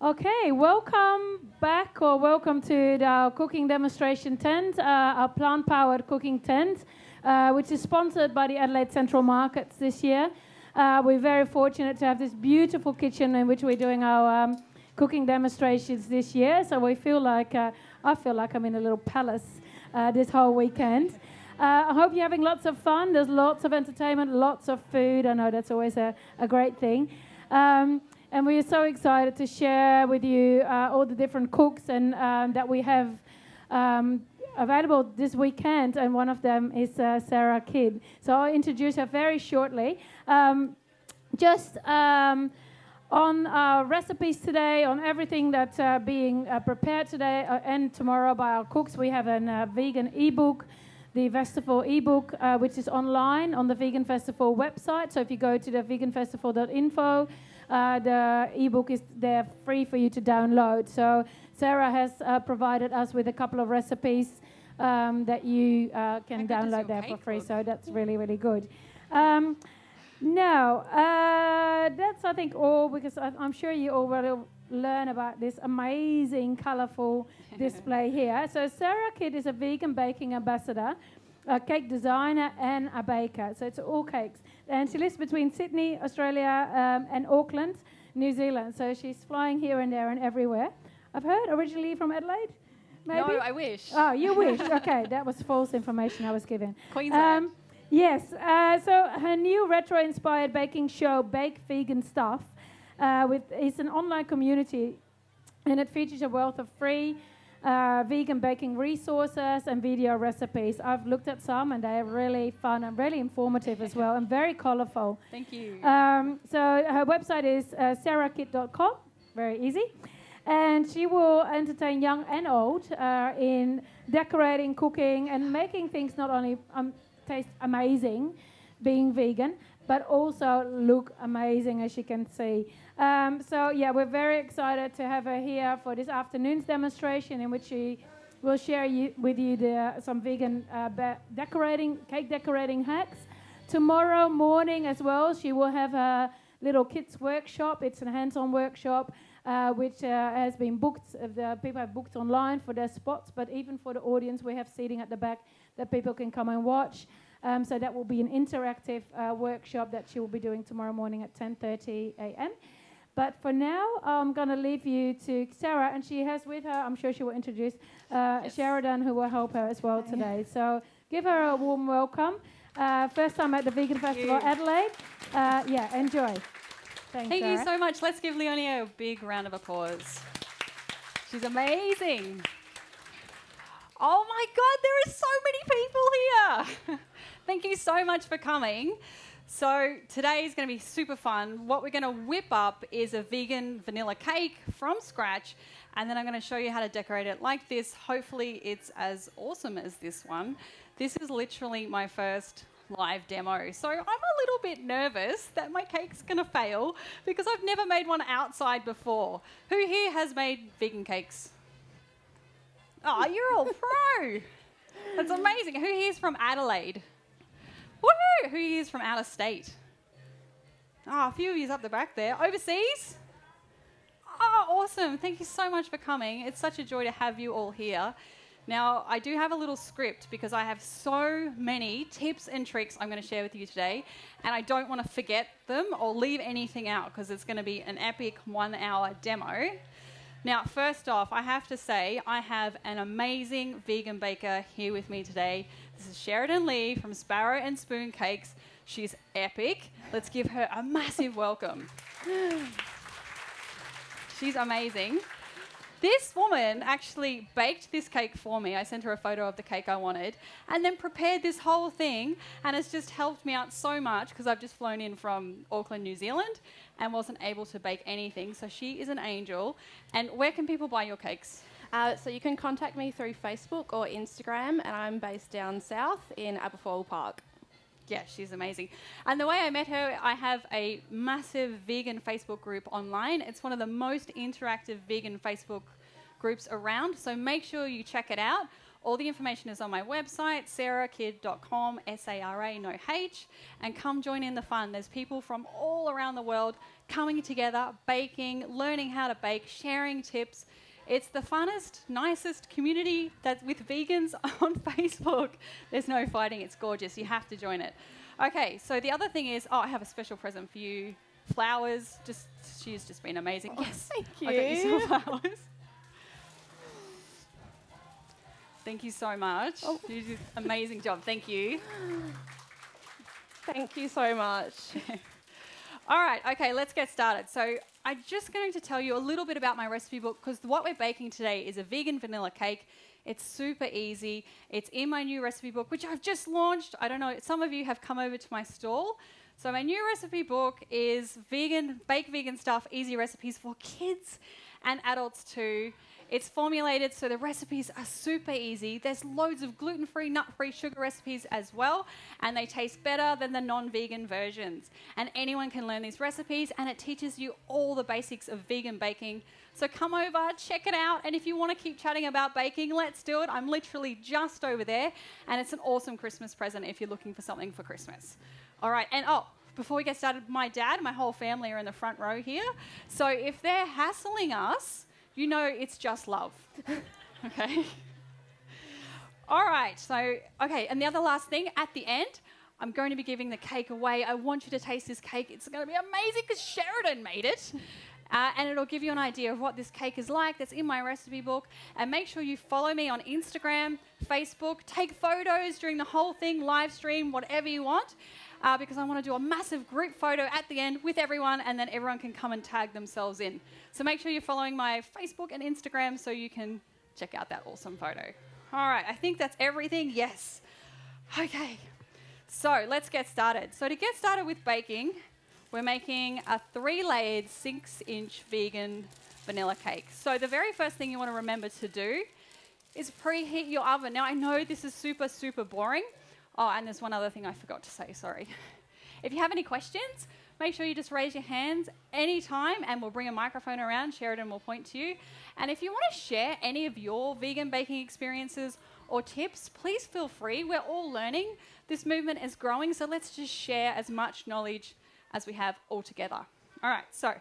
Okay, welcome back or welcome to our cooking demonstration tent, our plant-powered cooking tent, which is sponsored by the Adelaide Central Markets this year. We're very fortunate to have this beautiful kitchen in which we're doing our cooking demonstrations this year. So I feel like I'm in a little palace this whole weekend. I hope you're having lots of fun. There's lots of entertainment, lots of food. I know that's always a great thing. And we are so excited to share with you all the different cooks and that we have available this weekend. And one of them is Sara Kidd. So I'll introduce her very shortly. On our recipes today, on everything that's being prepared today and tomorrow by our cooks, we have a vegan ebook, the Festival ebook, which is online on the Vegan Festival website. So if you go to the veganfestival.info, the ebook is there free for you to download. So Sara has provided us with a couple of recipes that you can download there for free. So that's really, really good. Now, that's I think all, because I'm sure you all will learn about this amazing, colourful display here. So Sara Kidd is a vegan baking ambassador, a cake designer and a baker. So it's all cakes. And she lives between Sydney, Australia, and Auckland, New Zealand. So she's flying here and there and everywhere. I've heard originally from Adelaide, maybe? No, I wish. Oh, you wish. Okay, that was false information I was given. Queensland. Yes. So her new retro-inspired baking show, Bake Vegan Stuff, it's an online community, and it features a wealth of free vegan baking resources and video recipes. I've looked at some, and they are really fun and really informative as well, and very colourful. Thank you. So her website is sarakid.com, very easy. And she will entertain young and old in decorating, cooking, and making things not only taste amazing, being vegan, but also look amazing, as you can see. We're very excited to have her here for this afternoon's demonstration, in which she will share with you some vegan cake decorating hacks. Tomorrow morning as well, she will have a little kids workshop. It's a hands-on workshop, which has been booked. The people have booked online for their spots, but even for the audience, we have seating at the back that people can come and watch. So that will be an interactive workshop that she will be doing tomorrow morning at 10:30 a.m. But for now, I'm going to leave you to Sara, and she has with her, I'm sure she will introduce Sheridan, who will help her as well today. So give her a warm welcome. First time at the Vegan Festival Adelaide. Enjoy. Thanks, Thank Sara. you so much. Let's give Leonie a big round of applause. She's amazing. Oh my God, there are so many people here. Thank you so much for coming. So today is going to be super fun. What we're going to whip up is a vegan vanilla cake from scratch, and then I'm going to show you how to decorate it like this. Hopefully it's as awesome as this one. This is literally my first live demo. So I'm a little bit nervous that my cake's going to fail because I've never made one outside before. Who here has made vegan cakes? Oh, you're all pro. That's amazing. Who here's from Adelaide? Woohoo! Who here's from out of state? Oh, a few of you's up the back there. Overseas? Oh, awesome. Thank you so much for coming. It's such a joy to have you all here. Now, I do have a little script because I have so many tips and tricks I'm going to share with you today, and I don't want to forget them or leave anything out because it's going to be an epic 1-hour demo. Now, first off, I have to say I have an amazing vegan baker here with me today. This is Sheridan Lee from Sparrow and Spoon Cakes. She's epic. Let's give her a massive welcome. She's amazing. This woman actually baked this cake for me. I sent her a photo of the cake I wanted and then prepared this whole thing, and it's just helped me out so much because I've just flown in from Auckland, New Zealand and wasn't able to bake anything. So she is an angel. And where can people buy your cakes? So you can contact me through Facebook or Instagram, and I'm based down south in Aberfoyle Park. Yeah, she's amazing. And the way I met her, I have a massive vegan Facebook group online. It's one of the most interactive vegan Facebook groups around, so make sure you check it out. All the information is on my website, sarakidd.com, S-A-R-A, no H, and come join in the fun. There's people from all around the world coming together, baking, learning how to bake, sharing tips. It's the funnest, nicest community that's with vegans on Facebook. There's no fighting. It's gorgeous. You have to join it. Okay, so the other thing is, I have a special present for you. Flowers. She's just been amazing. Yes. Thank you. I got you some flowers. Thank you so much. You did an amazing job. Thank you. Thank you so much. All right, okay, let's get started. So I'm just going to tell you a little bit about my recipe book because what we're baking today is a vegan vanilla cake. It's super easy. It's in my new recipe book, which I've just launched. I don't know, some of you have come over to my stall. So my new recipe book is vegan, bake vegan stuff, easy recipes for kids and adults too. It's formulated so the recipes are super easy. There's loads of gluten-free, nut-free sugar recipes as well, and they taste better than the non-vegan versions. And anyone can learn these recipes, and it teaches you all the basics of vegan baking. So come over, check it out, and if you want to keep chatting about baking, let's do it. I'm literally just over there, and it's an awesome Christmas present if you're looking for something for Christmas. All right, and before we get started, my dad, my whole family are in the front row here. So if they're hassling us, you know it's just love. Okay? All right, so, okay, and the other last thing, at the end, I'm going to be giving the cake away. I want you to taste this cake. It's going to be amazing because Sheridan made it. And it'll give you an idea of what this cake is like. That's in my recipe book. And make sure you follow me on Instagram, Facebook. Take photos during the whole thing, live stream, whatever you want. Because I want to do a massive group photo at the end with everyone, and then everyone can come and tag themselves in. So make sure you're following my Facebook and Instagram so you can check out that awesome photo. All right, I think that's everything. Yes. Okay. So let's get started. So to get started with baking, we're making a 3-layered 6-inch vegan vanilla cake. So the very first thing you want to remember to do is preheat your oven. Now I know this is super, super boring. Oh, and there's one other thing I forgot to say, sorry. If you have any questions, make sure you just raise your hands anytime and we'll bring a microphone around. Sheridan will point to you. And if you want to share any of your vegan baking experiences or tips, please feel free. We're all learning. This movement is growing, so let's just share as much knowledge as we have all together. All right, so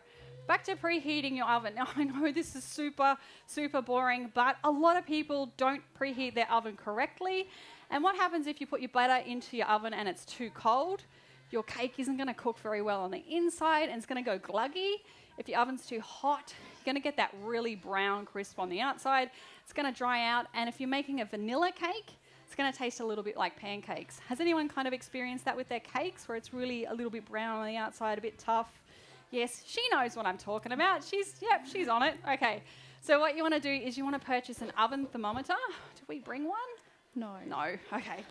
back to preheating your oven. Now, I know this is super, super boring, but a lot of people don't preheat their oven correctly. And what happens if you put your butter into your oven and it's too cold? Your cake isn't going to cook very well on the inside and it's going to go gluggy. If your oven's too hot, you're going to get that really brown crisp on the outside. It's going to dry out. And if you're making a vanilla cake, it's going to taste a little bit like pancakes. Has anyone kind of experienced that with their cakes where it's really a little bit brown on the outside, a bit tough? Yes, she knows what I'm talking about. She's on it. Okay. So what you want to do is you want to purchase an oven thermometer. Did we bring one? No. Okay.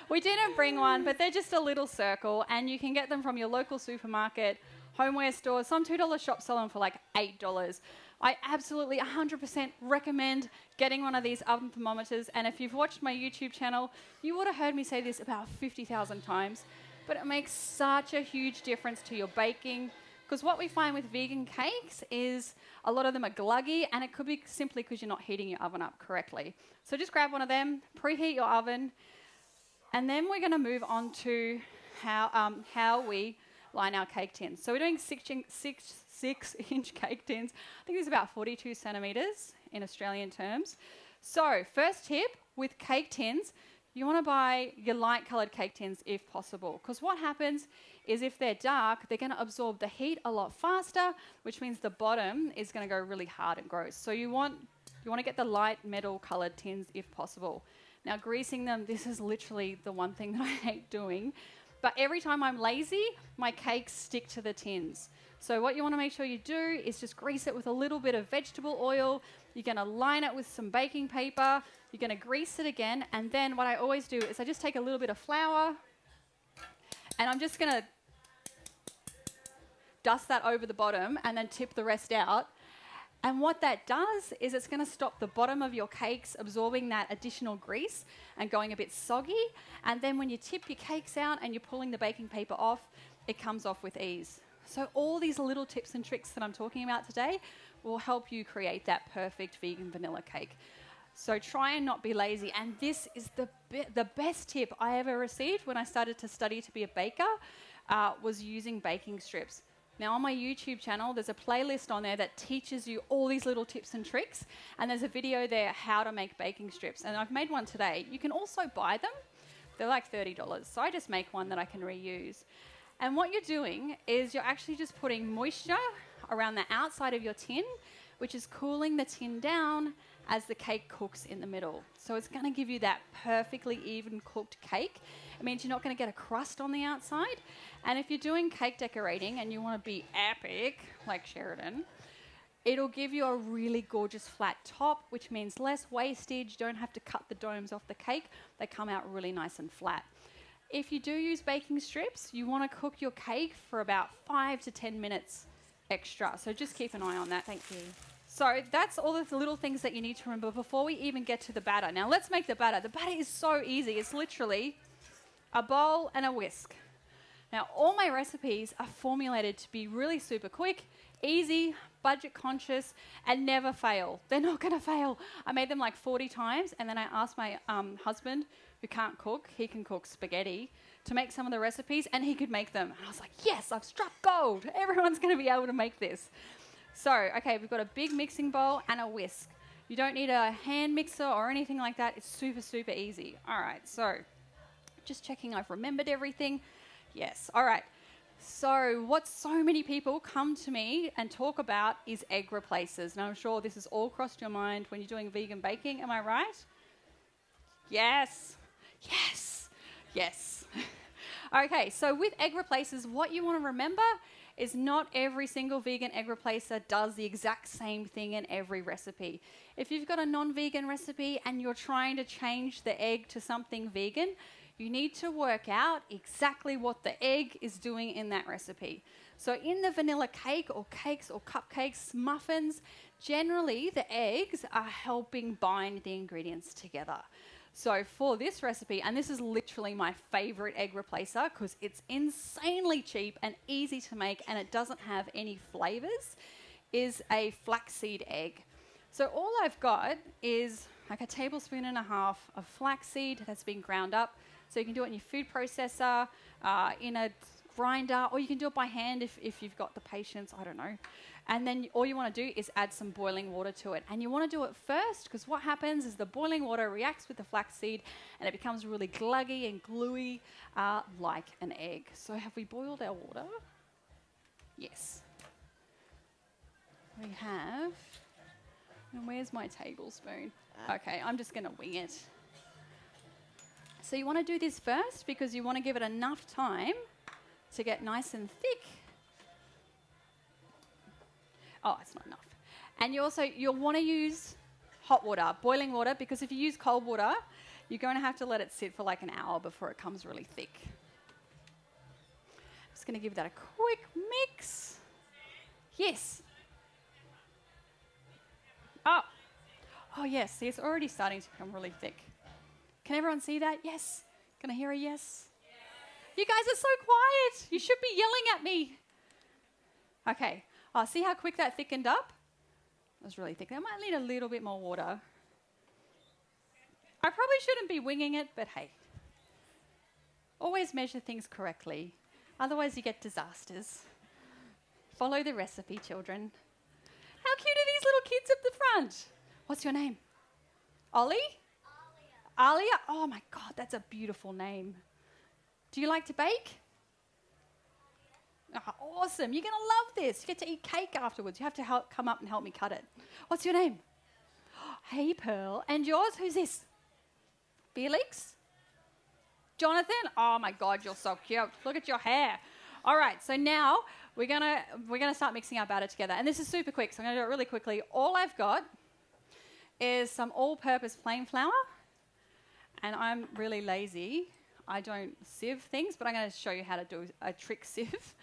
We didn't bring one, but they're just a little circle, and you can get them from your local supermarket, homeware stores. Some $2 shops sell them for like $8. I absolutely 100% recommend getting one of these oven thermometers, and if you've watched my YouTube channel, you would have heard me say this about 50,000 times, but it makes such a huge difference to your baking. Because what we find with vegan cakes is a lot of them are gluggy, and it could be simply because you're not heating your oven up correctly. So just grab one of them, preheat your oven, and then we're going to move on to how we line our cake tins. So we're doing 6-inch cake tins. I think it's about 42 centimetres in Australian terms. So first tip with cake tins, you want to buy your light coloured cake tins if possible, because what happens is if they're dark, they're going to absorb the heat a lot faster, which means the bottom is going to go really hard and gross. So you want to get the light metal coloured tins if possible. Now greasing them, this is literally the one thing that I hate doing, but every time I'm lazy, my cakes stick to the tins. So what you want to make sure you do is just grease it with a little bit of vegetable oil. You're going to line it with some baking paper. You're going to grease it again. And then what I always do is I just take a little bit of flour and I'm just going to dust that over the bottom and then tip the rest out. And what that does is it's going to stop the bottom of your cakes absorbing that additional grease and going a bit soggy. And then when you tip your cakes out and you're pulling the baking paper off, it comes off with ease. So all these little tips and tricks that I'm talking about today will help you create that perfect vegan vanilla cake. So try and not be lazy. And this is the best tip I ever received when I started to study to be a baker, was using baking strips. Now on my YouTube channel, there's a playlist on there that teaches you all these little tips and tricks. And there's a video there how to make baking strips. And I've made one today. You can also buy them. They're like $30. So I just make one that I can reuse. And what you're doing is you're actually just putting moisture around the outside of your tin, which is cooling the tin down as the cake cooks in the middle. So it's going to give you that perfectly even cooked cake. It means you're not going to get a crust on the outside. And if you're doing cake decorating and you want to be epic, like Sheridan, it'll give you a really gorgeous flat top, which means less wastage. You don't have to cut the domes off the cake. They come out really nice and flat. If you do use baking strips, you want to cook your cake for about 5 to 10 minutes extra. So just keep an eye on that. Thank you. So that's all the little things that you need to remember before we even get to the batter. Now let's make the batter. The batter is so easy. It's literally a bowl and a whisk. Now all my recipes are formulated to be really super quick, easy, budget conscious, and never fail. They're not going to fail. I made them like 40 times, and then I asked my husband, who can't cook, he can cook spaghetti, to make some of the recipes, and he could make them. And I was like, yes, I've struck gold. Everyone's going to be able to make this. So, okay, we've got a big mixing bowl and a whisk. You don't need a hand mixer or anything like that. It's super, super easy. All right, so just checking I've remembered everything. Yes, all right. So what so many people come to me and talk about is egg replacers. And I'm sure this has all crossed your mind when you're doing vegan baking. Am I right? Yes. Yes. Yes. Okay, so with egg replacers, what you want to remember is not every single vegan egg replacer does the exact same thing in every recipe. If you've got a non-vegan recipe and you're trying to change the egg to something vegan, you need to work out exactly what the egg is doing in that recipe. So in the vanilla cake or cakes or cupcakes, muffins, generally the eggs are helping bind the ingredients together. So for this recipe, and this is literally my favorite egg replacer because it's insanely cheap and easy to make and it doesn't have any flavors, is a flaxseed egg. So all I've got is like a tablespoon and a half of flaxseed that's been ground up. So you can do it in your food processor, in a grinder, or you can do it by hand if you've got the patience, I don't know. And then all you want to do is add some boiling water to it. And you want to do it first because what happens is the boiling water reacts with the flaxseed and it becomes really gluggy and gluey like an egg. So have we boiled our water? Yes. We have. And where's my tablespoon? Okay, I'm just going to wing it. So you want to do this first because you want to give it enough time to get nice and thick. Oh, it's not enough. And you'll want to use hot water, boiling water, because if you use cold water, you're going to have to let it sit for like an hour before it comes really thick. I'm just going to give that a quick mix. Yes. Oh yes, see, it's already starting to become really thick. Can everyone see that? Yes. Can I hear a yes? You guys are so quiet. You should be yelling at me. Okay. Oh, see how quick that thickened up? It was really thick. I might need a little bit more water. I probably shouldn't be winging it, but hey. Always measure things correctly. Otherwise you get disasters. Follow the recipe, children. How cute are these little kids at the front? What's your name? Ollie? Alia. Oh my God, that's a beautiful name. Do you like to bake? Oh, awesome. You're going to love this. You get to eat cake afterwards. You have to come up and help me cut it. What's your name? Hey, Pearl. And yours? Who's this? Felix? Jonathan? Oh my God, you're so cute. Look at your hair. All right, so now we're gonna start mixing our batter together. And this is super quick, so I'm going to do it really quickly. All I've got is some all-purpose plain flour. And I'm really lazy. I don't sieve things, but I'm going to show you how to do a trick sieve,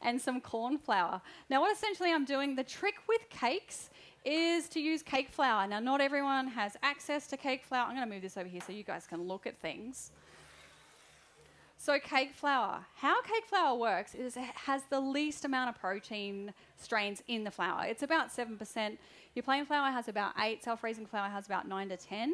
and some corn flour. Now, what essentially I'm doing, the trick with cakes is to use cake flour. Now, not everyone has access to cake flour. I'm going to move this over here so you guys can look at things. So cake flour. How cake flour works is it has the least amount of protein strains in the flour. It's about 7%. Your plain flour has about 8. Self-raising flour has about 9 to 10.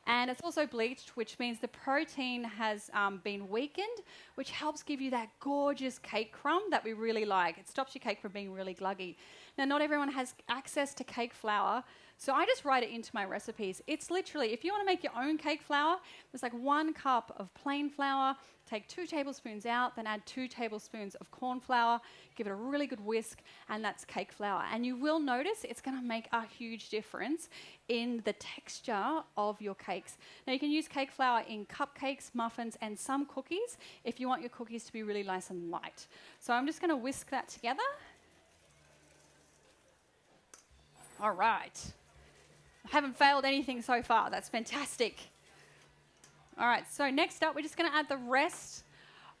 And it's also bleached, which means the protein has been weakened, which helps give you that gorgeous cake crumb that we really like. It stops your cake from being really gluggy. Now, not everyone has access to cake flour, so I just write it into my recipes. It's literally, if you want to make your own cake flour, it's like 1 cup of plain flour, take 2 tablespoons out, then add 2 tablespoons of corn flour, give it a really good whisk, and that's cake flour. And you will notice it's going to make a huge difference in the texture of your cakes. Now, you can use cake flour in cupcakes, muffins, and some cookies if you want your cookies to be really nice and light. So I'm just going to whisk that together. All right. I haven't failed anything so far. That's fantastic. All right, so next up, we're just going to add the rest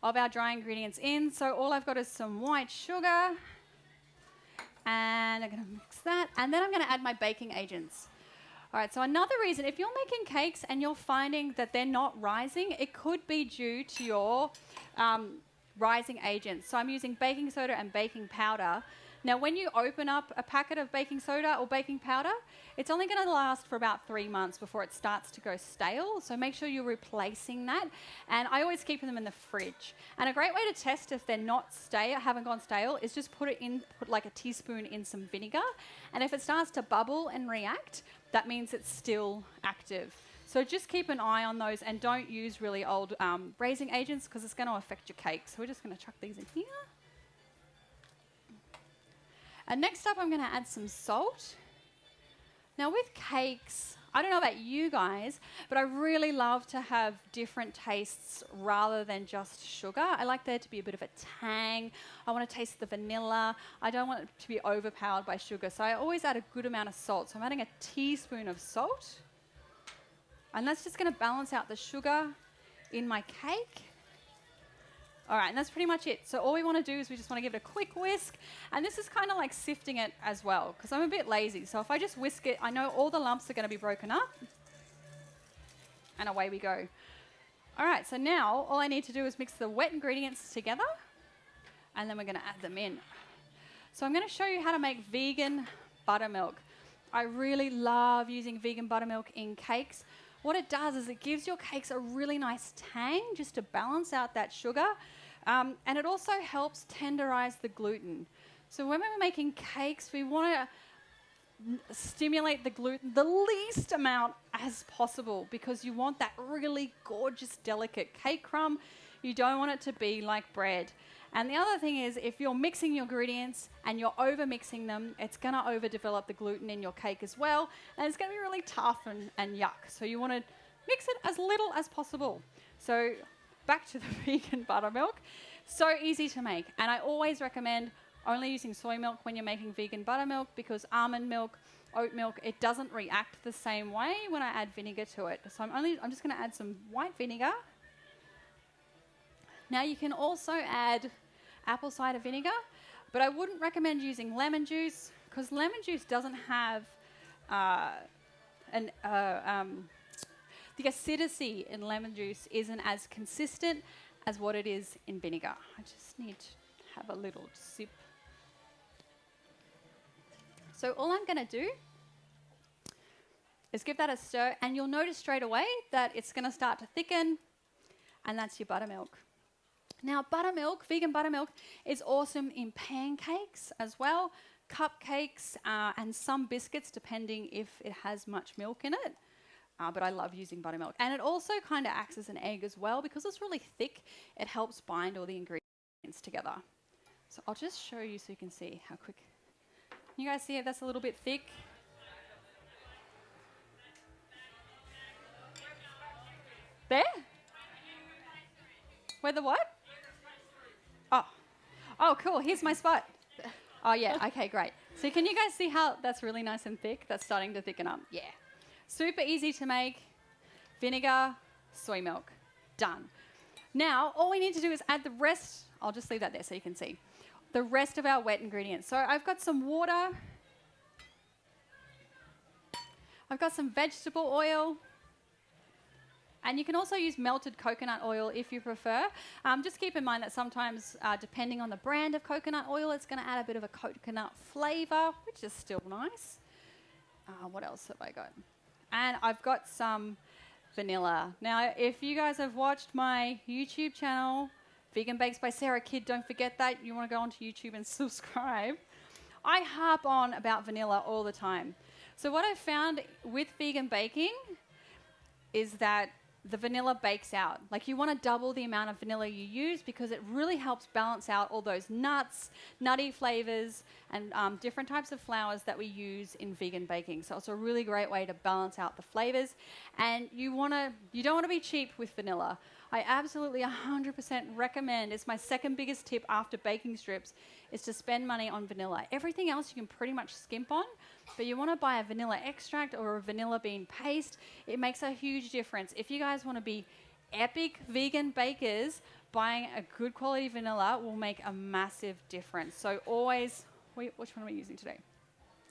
of our dry ingredients in. So all I've got is some white sugar, and I'm going to mix that, and then I'm going to add my baking agents. All right, so another reason, if you're making cakes and you're finding that they're not rising, it could be due to your rising agents. So I'm using baking soda and baking powder. Now, when you open up a packet of baking soda or baking powder, it's only going to last for about 3 months before it starts to go stale. So make sure you're replacing that. And I always keep them in the fridge. And a great way to test if they're not stale, haven't gone stale, is just put like a teaspoon in some vinegar. And if it starts to bubble and react, that means it's still active. So just keep an eye on those and don't use really old raising agents because it's going to affect your cake. So we're just going to chuck these in here. And next up, I'm going to add some salt. Now with cakes, I don't know about you guys, but I really love to have different tastes rather than just sugar. I like there to be a bit of a tang. I want to taste the vanilla. I don't want it to be overpowered by sugar. So I always add a good amount of salt. So I'm adding a teaspoon of salt. And that's just going to balance out the sugar in my cake. All right, and that's pretty much it. So all we want to do is we just want to give it a quick whisk. And this is kind of like sifting it as well, because I'm a bit lazy. So if I just whisk it, I know all the lumps are going to be broken up. And away we go. All right, so now all I need to do is mix the wet ingredients together. And then we're going to add them in. So I'm going to show you how to make vegan buttermilk. I really love using vegan buttermilk in cakes. What it does is it gives your cakes a really nice tang just to balance out that sugar. And it also helps tenderize the gluten. So when we're making cakes, we want to stimulate the gluten the least amount as possible because you want that really gorgeous, delicate cake crumb. You don't want it to be like bread. And the other thing is, if you're mixing your ingredients and you're over-mixing them, it's going to overdevelop the gluten in your cake as well, and it's going to be really tough and yuck. So you want to mix it as little as possible. So back to the vegan buttermilk. So easy to make, and I always recommend only using soy milk when you're making vegan buttermilk because almond milk, oat milk, it doesn't react the same way when I add vinegar to it. So I'm just going to add some white vinegar. Now you can also add apple cider vinegar, but I wouldn't recommend using lemon juice because lemon juice doesn't have the acidity in lemon juice isn't as consistent as what it is in vinegar. I just need to have a little sip. So all I'm going to do is give that a stir, and you'll notice straight away that it's going to start to thicken, and that's your buttermilk. Now, buttermilk, vegan buttermilk, is awesome in pancakes as well, cupcakes, and some biscuits, depending if it has much milk in it. But I love using buttermilk. And it also kind of acts as an egg as well. Because it's really thick, it helps bind all the ingredients together. So I'll just show you so you can see how quick. You guys see it? That's a little bit thick. There? Where the what? Oh, cool. Here's my spot. Oh, yeah. Okay, great. So can you guys see how that's really nice and thick? That's starting to thicken up. Yeah. Super easy to make. Vinegar, soy milk. Done. Now, all we need to do is add the rest. I'll just leave that there so you can see. The rest of our wet ingredients. So I've got some water. I've got some vegetable oil. And you can also use melted coconut oil if you prefer. Just keep in mind that sometimes, depending on the brand of coconut oil, it's going to add a bit of a coconut flavour, which is still nice. What else have I got? And I've got some vanilla. Now, if you guys have watched my YouTube channel, Vegan Bakes by Sara Kidd, don't forget that. You want to go onto YouTube and subscribe. I harp on about vanilla all the time. So what I've found with vegan baking is that the vanilla bakes out. Like, you want to double the amount of vanilla you use because it really helps balance out all those nuts, nutty flavors, and different types of flours that we use in vegan baking. So it's a really great way to balance out the flavors. And you don't want to be cheap with vanilla. I absolutely 100% recommend, it's my second biggest tip after baking strips, is to spend money on vanilla. Everything else you can pretty much skimp on, but you want to buy a vanilla extract or a vanilla bean paste. It makes a huge difference. If you guys want to be epic vegan bakers, buying a good quality vanilla will make a massive difference. So always, which one are we using today?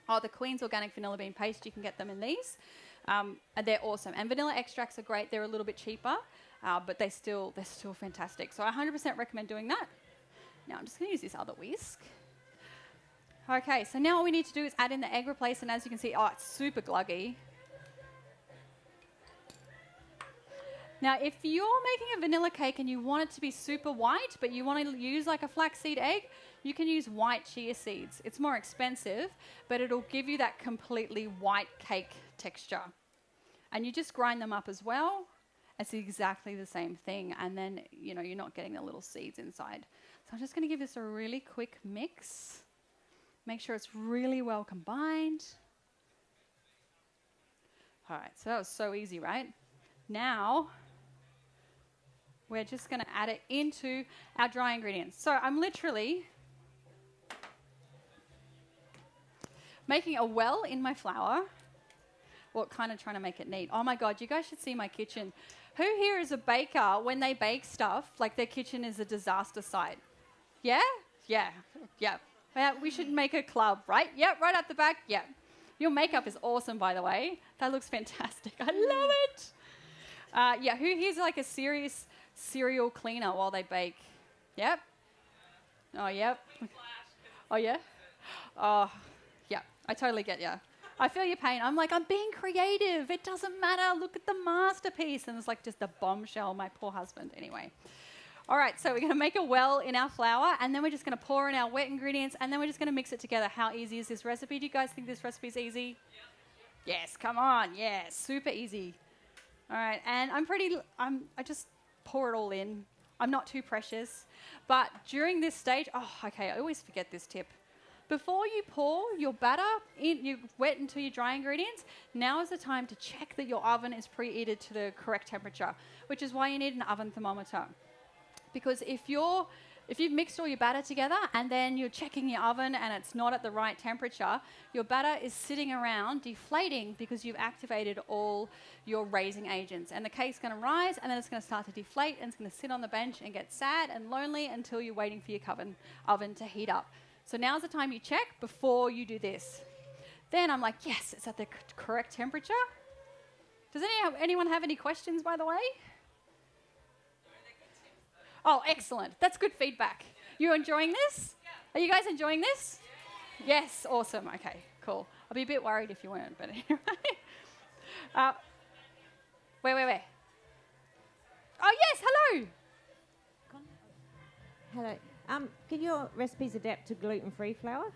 Oh, the Queen's Organic Vanilla Bean Paste. You can get them in these. And they're awesome. And vanilla extracts are great. They're a little bit cheaper, but they're still fantastic. So I 100% recommend doing that. Now I'm just going to use this other whisk. Okay, so now all we need to do is add in the egg replacement. As you can see, it's super gluggy. Now, if you're making a vanilla cake and you want it to be super white, but you want to use like a flaxseed egg, you can use white chia seeds. It's more expensive, but it'll give you that completely white cake texture. And you just grind them up as well. It's exactly the same thing. And then, you're not getting the little seeds inside. So I'm just going to give this a really quick mix. Make sure it's really well combined. All right, so that was so easy, right? Now, we're just going to add it into our dry ingredients. So I'm literally making a well in my flour. Well, kind of trying to make it neat. Oh my God, you guys should see my kitchen. Who here is a baker? When they bake stuff, like, their kitchen is a disaster site? Yeah? Yeah. Yeah, we should make a club, right? Yep, right at the back. Yep. Your makeup is awesome, by the way. That looks fantastic. I love it. Who here's like a serious cereal cleaner while they bake? Yep. Oh, yep. Oh, yeah? Oh, yeah. I totally get you. I feel your pain. I'm being creative. It doesn't matter. Look at the masterpiece. And it's like just a bombshell, my poor husband. Anyway. All right, so we're going to make a well in our flour, and then we're just going to pour in our wet ingredients, and then we're just going to mix it together. How easy is this recipe? Do you guys think this recipe is easy? Yep. Yes, come on. Yes, super easy. All right, and I just pour it all in. I'm not too precious. But during this stage, I always forget this tip. Before you pour your batter in, you wet into your dry ingredients, now is the time to check that your oven is preheated to the correct temperature, which is why you need an oven thermometer. Because if you've mixed all your batter together and then you're checking your oven and it's not at the right temperature, your batter is sitting around deflating because you've activated all your raising agents. And the cake's going to rise, and then it's going to start to deflate, and it's going to sit on the bench and get sad and lonely until you're waiting for your oven to heat up. So now's the time you check before you do this. Then I'm like, yes, it's at the correct temperature. Does anyone have any questions, by the way? Oh, excellent. That's good feedback. You enjoying this? Yeah. Are you guys enjoying this? Yeah. Yes, awesome. Okay, cool. I'll be a bit worried if you weren't, but anyway. Wait. Oh, yes, hello. Hello. Can your recipes adapt to gluten-free flour?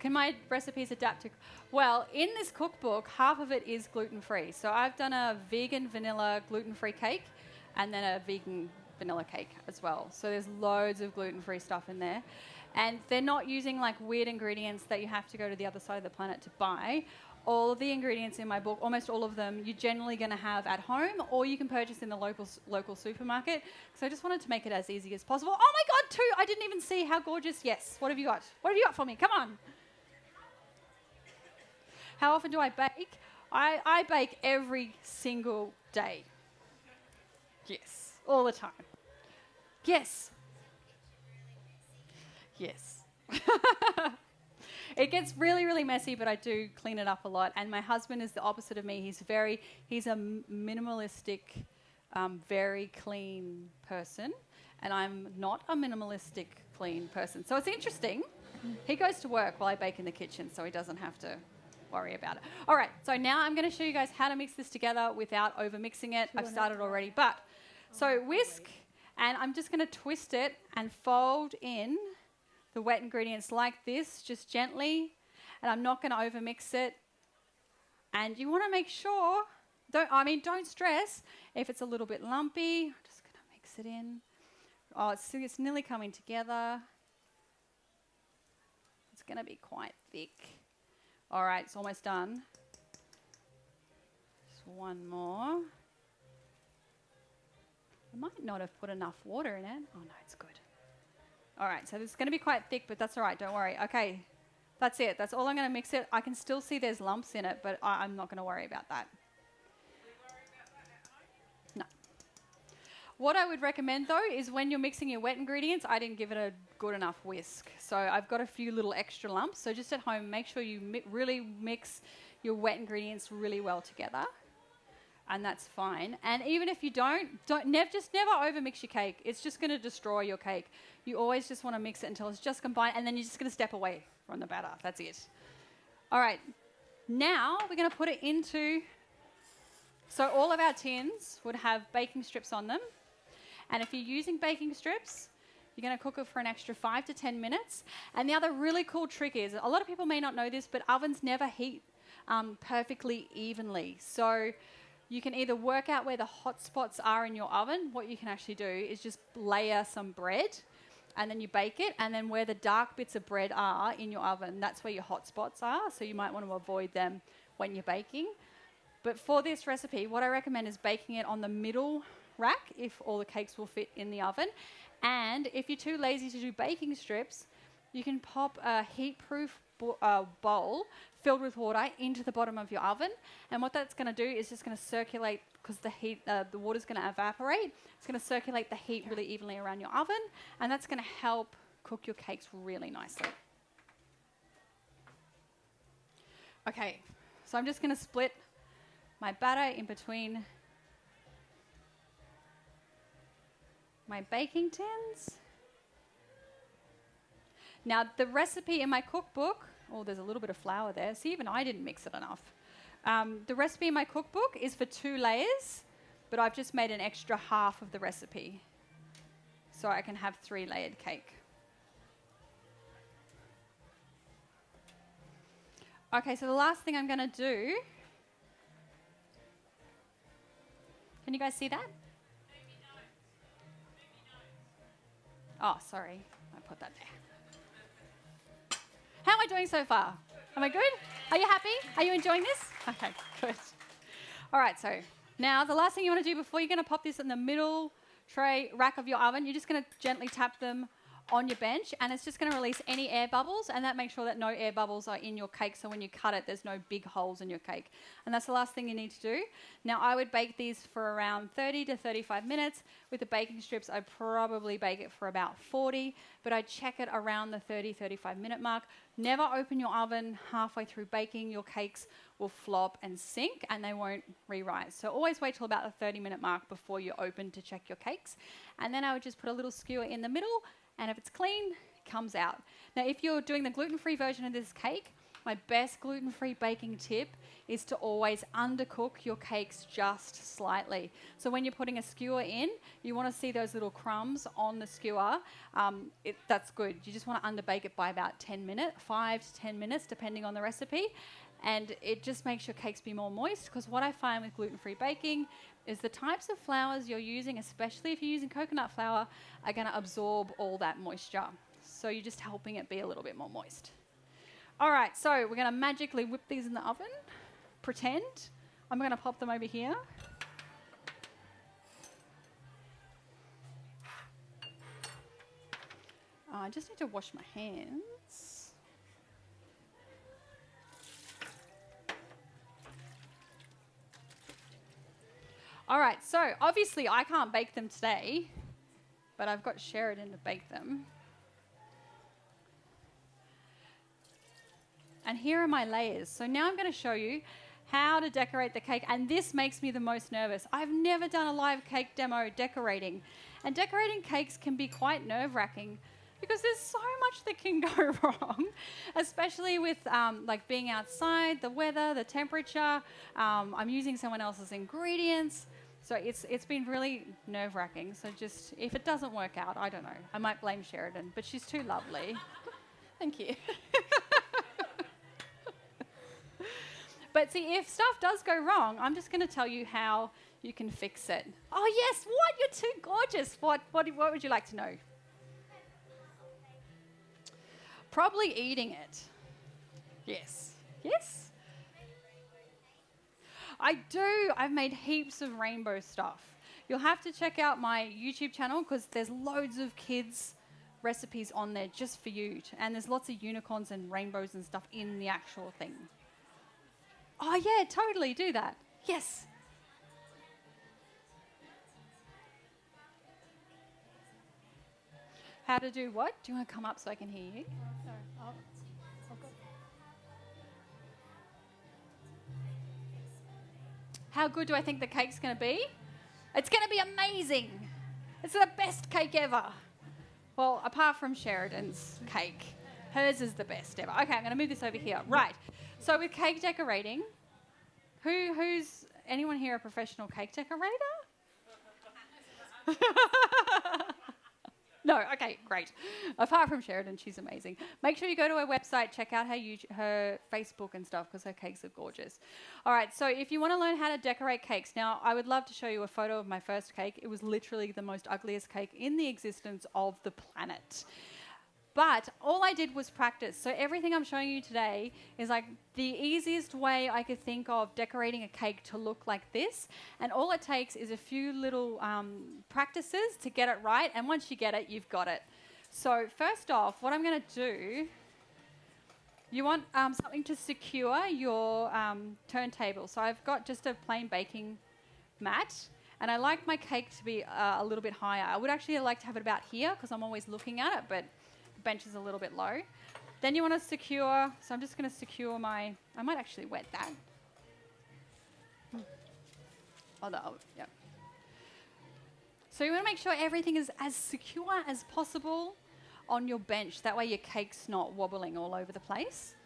Can my recipes adapt to... Well, in this cookbook, half of it is gluten-free. So I've done a vegan vanilla gluten-free cake and then a vegan vanilla cake as well. So there's loads of gluten-free stuff in there. And they're not using like weird ingredients that you have to go to the other side of the planet to buy. All of the ingredients in my book, almost all of them, you're generally going to have at home, or you can purchase in the local supermarket. So I just wanted to make it as easy as possible. Oh my God, 2! I didn't even see how gorgeous. Yes, what have you got? What have you got for me? Come on. How often do I bake? I bake every single day. Yes, all the time. Yes. Yes. It gets really, really messy, but I do clean it up a lot. And my husband is the opposite of me. He's a minimalistic very clean person, and I'm not a minimalistic clean person. So it's interesting. He goes to work while I bake in the kitchen, so he doesn't have to worry about it. All right, so now I'm going to show you guys how to mix this together without over mixing it. I've started already, but so whisk, and I'm just going to twist it and fold in the wet ingredients like this, just gently, and I'm not going to over mix it. And you want to make sure, don't stress if it's a little bit lumpy. I'm just going to mix it in. Oh, it's nearly coming together. It's going to be quite thick. All right, it's almost done. Just one more. I might not have put enough water in it. Oh, no, it's good. All right, so this is going to be quite thick, but that's all right. Don't worry. Okay, that's it. That's all I'm going to mix it. I can still see there's lumps in it, but I'm not going to worry about that. No. What I would recommend, though, is when you're mixing your wet ingredients, I didn't give it a good enough whisk. So I've got a few little extra lumps. So just at home, make sure you really mix your wet ingredients really well together. And that's fine. And even if you just never overmix your cake. It's just going to destroy your cake. You always just want to mix it until it's just combined, and then you're just going to step away from the batter. That's it. All right. Now we're going to put it into... So all of our tins would have baking strips on them. And if you're using baking strips, you're going to cook it for an extra 5 to 10 minutes. And the other really cool trick is, a lot of people may not know this, but ovens never heat perfectly evenly. So you can either work out where the hot spots are in your oven. What you can actually do is just layer some bread, and then you bake it, and then where the dark bits of bread are in your oven, that's where your hot spots are. So you might want to avoid them when you're baking. But for this recipe, what I recommend is baking it on the middle rack if all the cakes will fit in the oven. And if you're too lazy to do baking strips, you can pop a heat-proof bowl filled with water into the bottom of your oven. And what that's going to do is just going to circulate, because the water's going to evaporate. It's going to circulate the heat really evenly around your oven, and that's going to help cook your cakes really nicely. Okay, so I'm just going to split my batter in between my baking tins. Now, the recipe in my cookbook, there's a little bit of flour there. See, even I didn't mix it enough. The recipe in my cookbook is for 2 layers, but I've just made an extra half of the recipe, so I can have 3-layered cake. Okay, so the last thing I'm going to do... Can you guys see that? Oh, sorry. I put that there. How am I doing so far? Am I good? Are you happy? Are you enjoying this? Okay, good. All right, so now the last thing you want to do before you're going to pop this in the middle tray rack of your oven, you're just going to gently tap them on your bench, and it's just going to release any air bubbles, and that makes sure that no air bubbles are in your cake, so when you cut it, there's no big holes in your cake. And that's the last thing you need to do. Now, I would bake these for around 30 to 35 minutes. With the baking strips, I'd probably bake it for about 40, but I check it around the 30-35 minute mark. Never open your oven halfway through baking. Your cakes will flop and sink, and they won't re-rise. So always wait till about the 30-minute mark before you open to check your cakes. And then I would just put a little skewer in the middle, and if it's clean, it comes out. Now, if you're doing the gluten-free version of this cake, my best gluten-free baking tip is to always undercook your cakes just slightly. So when you're putting a skewer in, you want to see those little crumbs on the skewer. That's good. You just want to underbake it by about 10 minutes, 5 to 10 minutes, depending on the recipe. And it just makes your cakes be more moist, because what I find with gluten-free baking is the types of flours you're using, especially if you're using coconut flour, are going to absorb all that moisture. So you're just helping it be a little bit more moist. All right, so we're going to magically whip these in the oven. Pretend. I'm going to pop them over here. I just need to wash my hands. All right, so obviously I can't bake them today, but I've got Sheridan to bake them. And here are my layers. So now I'm going to show you how to decorate the cake, and this makes me the most nervous. I've never done a live cake demo decorating, and decorating cakes can be quite nerve-wracking because there's so much that can go wrong, especially with like being outside, the weather, the temperature. I'm using someone else's ingredients, so it's been really nerve-wracking. So just, if it doesn't work out, I don't know. I might blame Sheridan, but she's too lovely. Thank you. But see, if stuff does go wrong, I'm just going to tell you how you can fix it. Oh, yes. What? You're too gorgeous. What would you like to know? Probably eating it. Yes. Yes? I do. I've made heaps of rainbow stuff. You'll have to check out my YouTube channel because there's loads of kids' recipes on there just for you. And there's lots of unicorns and rainbows and stuff in the actual thing. Oh, yeah, totally do that. Yes. How to do what? Do you want to come up so I can hear you? Sorry. I'll go. How good do I think the cake's going to be? It's going to be amazing. It's the best cake ever. Well, apart from Sheridan's cake. Hers is the best ever. Okay, I'm going to move this over here. Right. So with cake decorating, who's anyone here a professional cake decorator? No, okay, great. Apart from Sheridan, she's amazing. Make sure you go to her website, check out her Facebook and stuff because her cakes are gorgeous. All right, so if you want to learn how to decorate cakes, now I would love to show you a photo of my first cake. It was literally the most ugliest cake in the existence of the planet. But all I did was practice. So everything I'm showing you today is like the easiest way I could think of decorating a cake to look like this. And all it takes is a few little practices to get it right. And once you get it, you've got it. So first off, what I'm going to do, you want something to secure your turntable. So I've got just a plain baking mat. And I like my cake to be a little bit higher. I would actually like to have it about here because I'm always looking at it, but bench is a little bit low. Then you want to secure, so I'm just going to secure I might actually wet that. Yeah. So you want to make sure everything is as secure as possible on your bench. That way your cake's not wobbling all over the place.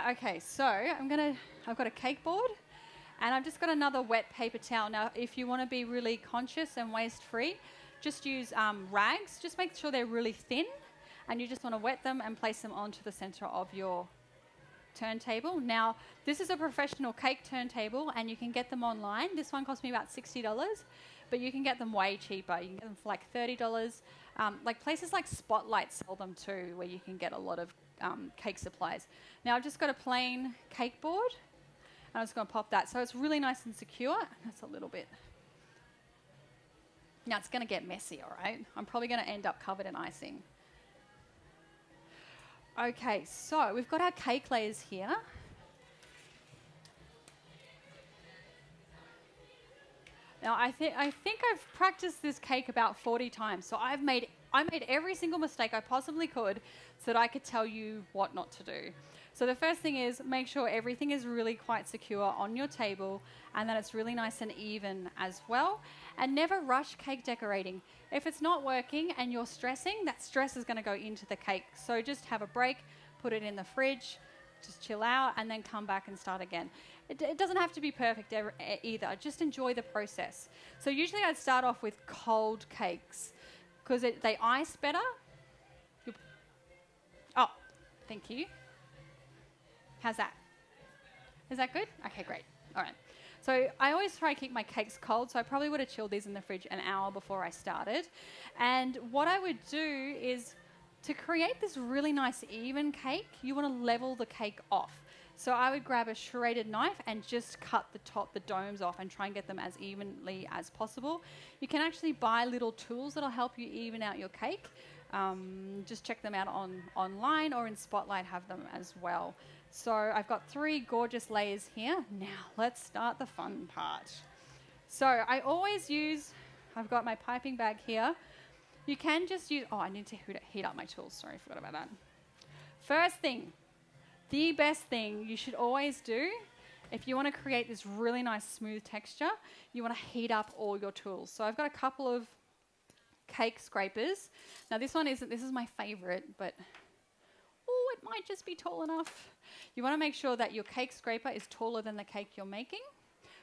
Okay, so I've got a cake board and I've just got another wet paper towel. Now, if you want to be really conscious and waste-free, just use rags. Just make sure they're really thin, and you just want to wet them and place them onto the center of your turntable. Now, this is a professional cake turntable, and you can get them online. This one cost me about $60, but you can get them way cheaper. You can get them for like $30. Like places like Spotlight sell them too, where you can get a lot of cake supplies. Now, I've just got a plain cake board, and I'm just going to pop that. So it's really nice and secure. That's a little bit. Now, it's going to get messy, all right? I'm probably going to end up covered in icing. Okay, so we've got our cake layers here. Now, I think I've practiced this cake about 40 times, so I made every single mistake I possibly could so that I could tell you what not to do. So the first thing is make sure everything is really quite secure on your table and that it's really nice and even as well. And never rush cake decorating. If it's not working and you're stressing, that stress is going to go into the cake. So just have a break, put it in the fridge, just chill out, and then come back and start again. It doesn't have to be perfect either. Just enjoy the process. So usually I'd start off with cold cakes because they ice better. Oh, thank you. How's that? Is that good? Okay, great. All right. So I always try to keep my cakes cold, so I probably would have chilled these in the fridge an hour before I started. And what I would do is to create this really nice even cake, you want to level the cake off. So I would grab a serrated knife and just cut the domes off and try and get them as evenly as possible. You can actually buy little tools that'll help you even out your cake. Just check them out online or in Spotlight have them as well. So I've got 3 gorgeous layers here. Now let's start the fun part. So I always I've got my piping bag here. You can just use, I need to heat up my tools. Sorry, I forgot about that. First thing, The best thing you should always do, if you want to create this really nice smooth texture, you want to heat up all your tools. So I've got a couple of cake scrapers. Now this is my favorite, but it might just be tall enough. You want to make sure that your cake scraper is taller than the cake you're making,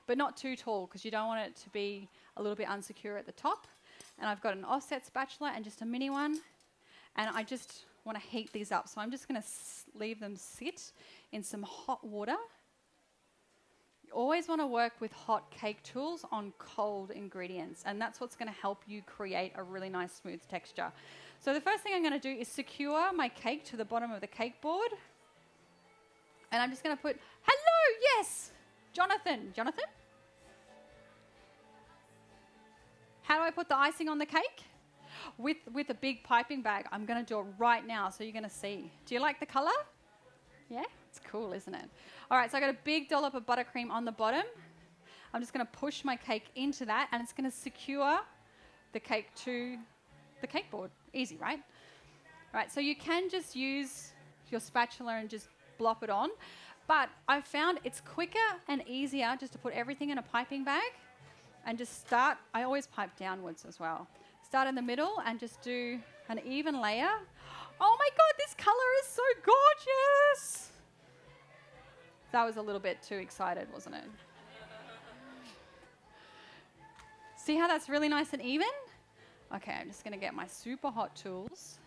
but not too tall because you don't want it to be a little bit unsecure at the top. And I've got an offset spatula and just a mini one, and I just want to heat these up. So I'm just going to leave them sit in some hot water. You always want to work with hot cake tools on cold ingredients, and that's what's going to help you create a really nice smooth texture. So the first thing I'm going to do is secure my cake to the bottom of the cake board. And I'm just going to put, hello, yes, Jonathan. Jonathan? How do I put the icing on the cake? With a big piping bag. I'm going to do it right now so you're going to see. Do you like the colour? Yeah? It's cool, isn't it? All right, so I got a big dollop of buttercream on the bottom. I'm just going to push my cake into that, and it's going to secure the cake to the cake board. Easy, right? All right, so you can just use your spatula and just blop it on, but I've found it's quicker and easier just to put everything in a piping bag and just start. I always pipe downwards as well. Start in the middle and just do an even layer. Oh my God, this colour is so gorgeous. That was a little bit too excited, wasn't it? See how that's really nice and even? Okay, I'm just going to get my super hot tools.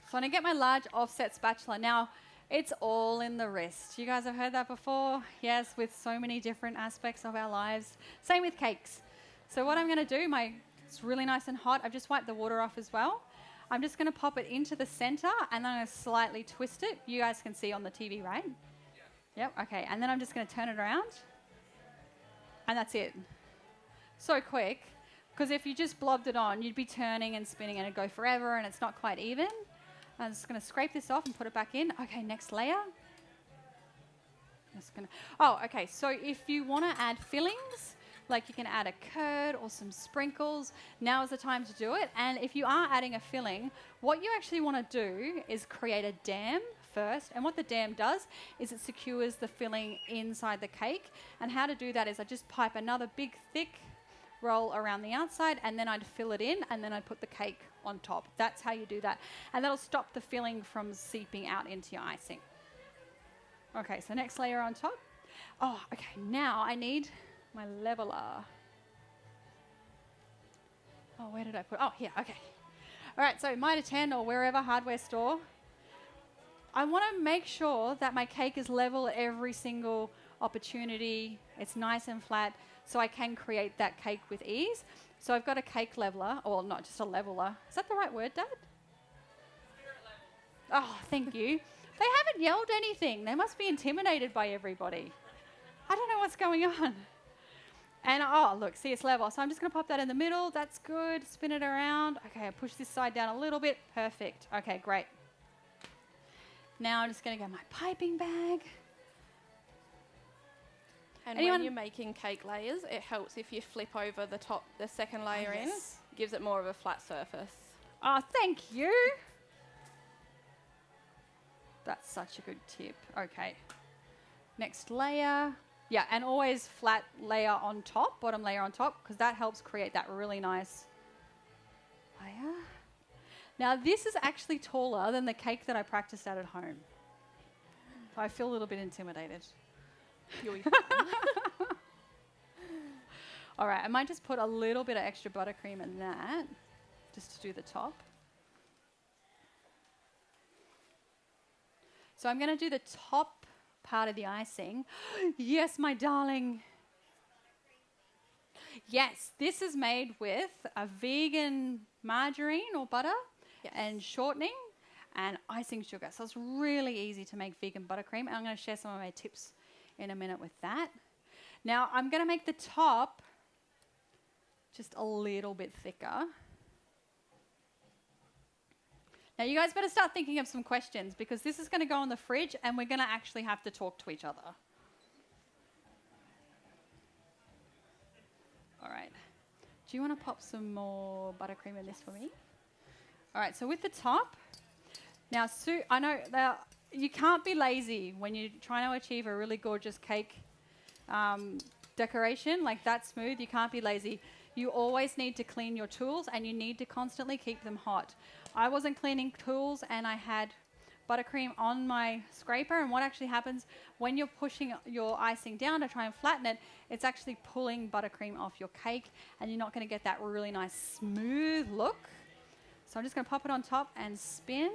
So I'm going to get my large offset spatula. Now, it's all in the wrist. You guys have heard that before? Yes, with so many different aspects of our lives. Same with cakes. So what I'm going to do, it's really nice and hot. I've just wiped the water off as well. I'm just going to pop it into the center, and then I'm going to slightly twist it. You guys can see on the TV, right? Yep, okay. And then I'm just going to turn it around, and that's it. So quick, because if you just blobbed it on, you'd be turning and spinning, and it'd go forever, and it's not quite even. I'm just going to scrape this off and put it back in. Okay, next layer. Okay, so if you want to add fillings, like you can add a curd or some sprinkles, now is the time to do it. And if you are adding a filling, what you actually want to do is create a dam first. And what the dam does is it secures the filling inside the cake. And how to do that is I just pipe another big, thick roll around the outside, and then I'd fill it in, and then I'd put the cake on top. That's how you do that. And that'll stop the filling from seeping out into your icing. Okay, so next layer on top. Oh, okay, now I need my leveler. Oh, where did I put it? Oh, here, okay. All right, so Mitre 10 or wherever, hardware store. I want to make sure that my cake is level at every single opportunity. It's nice and flat, so I can create that cake with ease. So I've got a cake leveler, or not just a leveler. Is that the right word, Dad? Spirit level. Oh, thank you. They haven't yelled anything. They must be intimidated by everybody. I don't know what's going on. And oh, look, see, it's level. So I'm just going to pop that in the middle. That's good. Spin it around. Okay, I push this side down a little bit. Perfect. Okay, great. Now I'm just going to get my piping bag. And when you're making cake layers, it helps if you flip over the second layer in. Gives it more of a flat surface. Oh, thank you. That's such a good tip. Okay. Next layer. Yeah, and always flat layer on top, bottom layer on top, because that helps create that really nice layer. Now, this is actually taller than the cake that I practiced at home. I feel a little bit intimidated. You'll be fine. All right, I might just put a little bit of extra buttercream in that, just to do the top. So I'm going to do the top part of the icing. Yes, my darling. Yes, this is made with a vegan margarine or butter and shortening and icing sugar. So it's really easy to make vegan buttercream. And I'm going to share some of my tips in a minute with that. Now I'm going to make the top just a little bit thicker. Now you guys better start thinking of some questions, because this is going to go in the fridge and we're going to actually have to talk to each other. All right. Do you want to pop some more buttercream in this for me? All right, so with the top, Now, I know that you can't be lazy when you're trying to achieve a really gorgeous cake decoration like that smooth. You can't be lazy. You always need to clean your tools, and you need to constantly keep them hot. I wasn't cleaning tools, and I had buttercream on my scraper, and what actually happens when you're pushing your icing down to try and flatten it, it's actually pulling buttercream off your cake, and you're not going to get that really nice smooth look. So I'm just going to pop it on top and spin.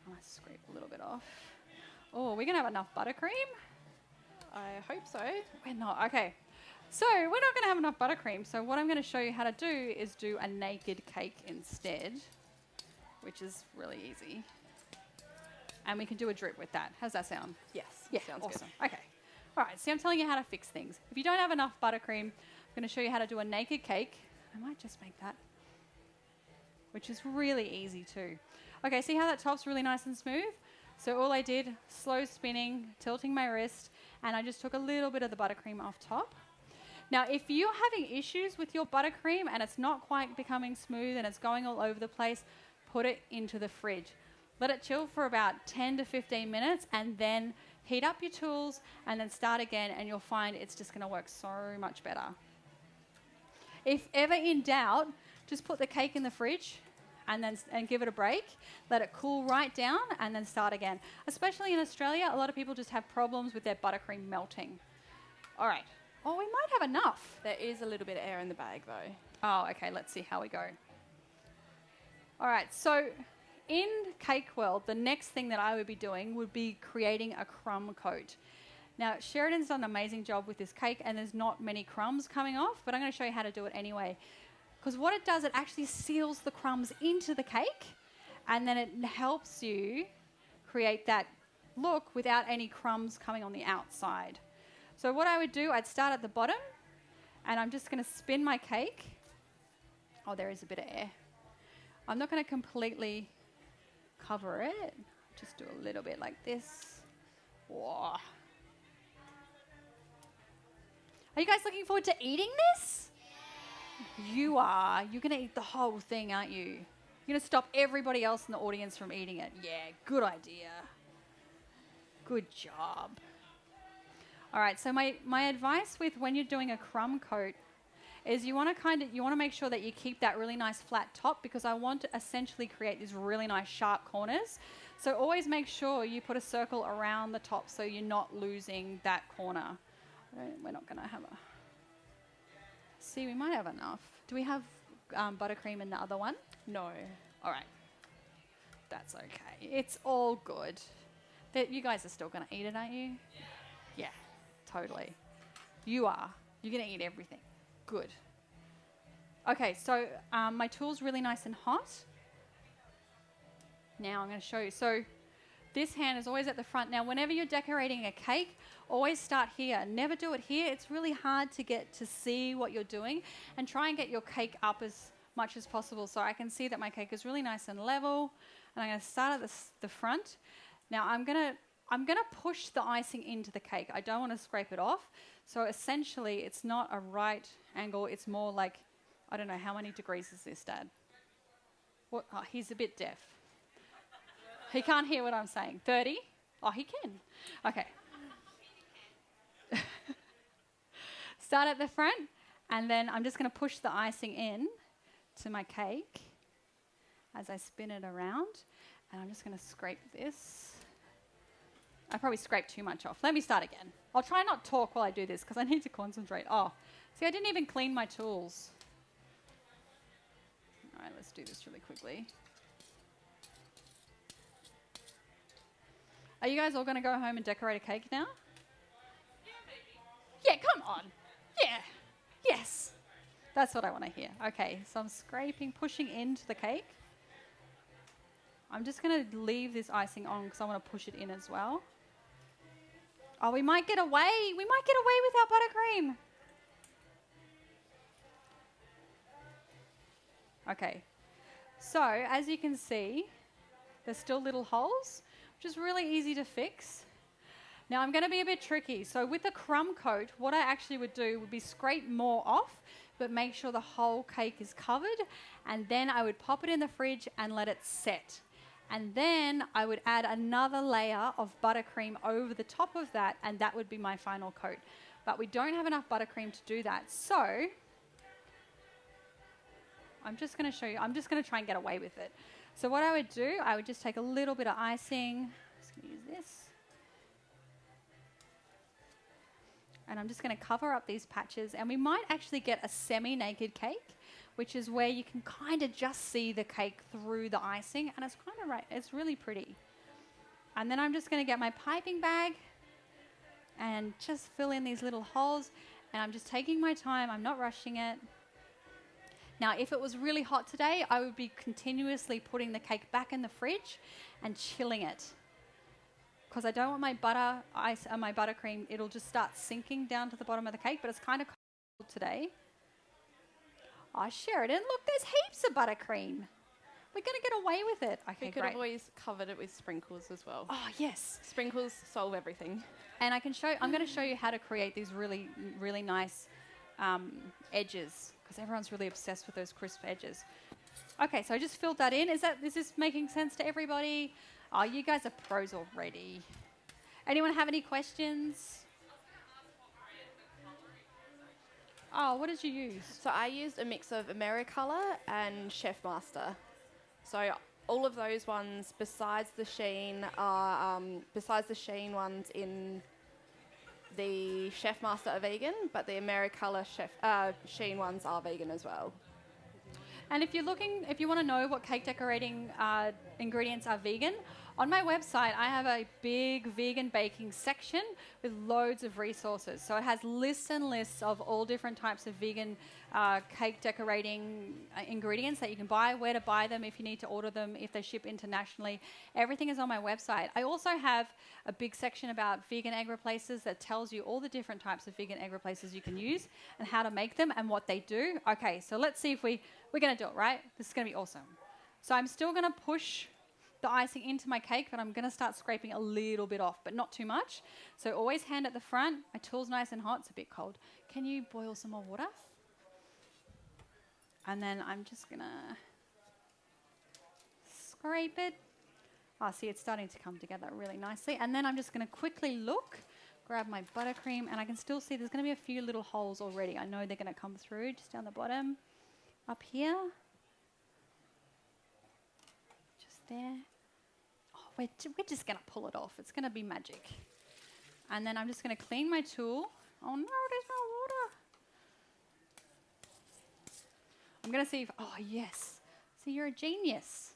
I might scrape a little bit off. Oh, we're going to have enough buttercream? I hope so. We're not. Okay. So we're not going to have enough buttercream. So what I'm going to show you how to do is do a naked cake instead, which is really easy. And we can do a drip with that. How's that sound? Yes. Yeah, sounds awesome. Okay. All right, see, I'm telling you how to fix things. If you don't have enough buttercream, I'm going to show you how to do a naked cake. I might just make that, which is really easy too. Okay, see how that top's really nice and smooth? So all I did, slow spinning, tilting my wrist, and I just took a little bit of the buttercream off top. Now, if you're having issues with your buttercream and it's not quite becoming smooth and it's going all over the place, put it into the fridge. Let it chill for about 10 to 15 minutes and then heat up your tools and then start again, and you'll find it's just going to work so much better. If ever in doubt, just put the cake in the fridge and give it a break. Let it cool right down and then start again. Especially in Australia, a lot of people just have problems with their buttercream melting. All right. Oh, we might have enough. There is a little bit of air in the bag though. Oh, okay. Let's see how we go. All right. So in Cake World, the next thing that I would be doing would be creating a crumb coat. Now, Sheridan's done an amazing job with this cake, and there's not many crumbs coming off, but I'm going to show you how to do it anyway. Because what it does, it actually seals the crumbs into the cake, and then it helps you create that look without any crumbs coming on the outside. So what I would do, I'd start at the bottom, and I'm just going to spin my cake. Oh, there is a bit of air. I'm not going to completely cover it. Just do a little bit like this. Whoa. Are you guys looking forward to eating this? Yeah. You are. You're going to eat the whole thing, aren't you? You're going to stop everybody else in the audience from eating it. Yeah, good idea. Good job. All right, so my advice with when you're doing a crumb coat is you want to make sure that you keep that really nice flat top, because I want to essentially create these really nice sharp corners. So always make sure you put a circle around the top so you're not losing that corner. We're not going to have a... See, we might have enough. Do we have buttercream in the other one? No. All right. That's okay. It's all good. You guys are still going to eat it, aren't you? Yeah, totally. You are. You're going to eat everything. Good. Okay, so my tool's really nice and hot. Now I'm going to show you. So this hand is always at the front. Now, whenever you're decorating a cake, always start here. Never do it here. It's really hard to get to see what you're doing, and try and get your cake up as much as possible. So I can see that my cake is really nice and level, and I'm going to start at the front. Now I'm going to push the icing into the cake. I don't want to scrape it off. So essentially, it's not a right angle. It's more like, I don't know, how many degrees is this, Dad? What? Oh, he's a bit deaf. He can't hear what I'm saying. 30? Oh, he can. Okay. Start at the front, and then I'm just going to push the icing in to my cake as I spin it around, and I'm just going to scrape this. I probably scraped too much off. Let me start again. I'll try not to talk while I do this because I need to concentrate. Oh, see, I didn't even clean my tools. All right, let's do this really quickly. Are you guys all going to go home and decorate a cake now? Yeah, come on. Yeah. Yes. That's what I want to hear. Okay, so I'm scraping, pushing into the cake. I'm just going to leave this icing on because I want to push it in as well. Oh, we might get away. We might get away with our buttercream. Okay. So, as you can see, there's still little holes, which is really easy to fix. Now, I'm going to be a bit tricky. So with the crumb coat, what I actually would do would be scrape more off, but make sure the whole cake is covered. And then I would pop it in the fridge and let it set. And then I would add another layer of buttercream over the top of that, and that would be my final coat. But we don't have enough buttercream to do that. So I'm just going to show you. I'm just going to try and get away with it. So what I would do, I would just take a little bit of icing. I'm just going to use this. And I'm just going to cover up these patches. And we might actually get a semi-naked cake, which is where you can kind of just see the cake through the icing. And it's kind of right. It's really pretty. And then I'm just going to get my piping bag and just fill in these little holes. And I'm just taking my time. I'm not rushing it. Now, if it was really hot today, I would be continuously putting the cake back in the fridge and chilling it. Because I don't want my butter ice and my buttercream, it'll just start sinking down to the bottom of the cake, but it's kind of cold today. Oh, Sheridan, look, there's heaps of buttercream. We're going to get away with it. Okay, We could great. have always covered it with sprinkles as well. Oh, yes. Sprinkles solve everything. And I'm going to show you how to create these really, really nice edges, because everyone's really obsessed with those crisp edges. Okay, so I just filled that in. Is this making sense to everybody? Oh, you guys are pros already. Anyone have any questions? Oh, what did you use? So I used a mix of Americolour and Chef Master. So all of those ones, besides the sheen ones in the Chef Master are vegan, but the Americolour sheen ones are vegan as well. And if you want to know what cake decorating ingredients are vegan, on my website I have a big vegan baking section with loads of resources. So it has lists and lists of all different types of vegan cake decorating ingredients that you can buy, where to buy them, if you need to order them, if they ship internationally. Everything is on my website. I also have a big section about vegan egg replacers that tells you all the different types of vegan egg replacers you can use and how to make them and what they do. Okay, so let's see if we're going to do it, right? This is going to be awesome. So I'm still going to push the icing into my cake, but I'm going to start scraping a little bit off, but not too much. So always hand at the front. My tool's nice and hot. It's a bit cold. Can you boil some more water? And then I'm just going to scrape it. Oh, see, it's starting to come together really nicely. And then I'm just going to quickly look, grab my buttercream, and I can still see there's going to be a few little holes already. I know they're going to come through just down the bottom, up here. There. Oh, we're just going to pull it off. It's going to be magic. And then I'm just going to clean my tool. Oh, no, there's no water. I'm going to see if... Oh, yes. See, you're a genius.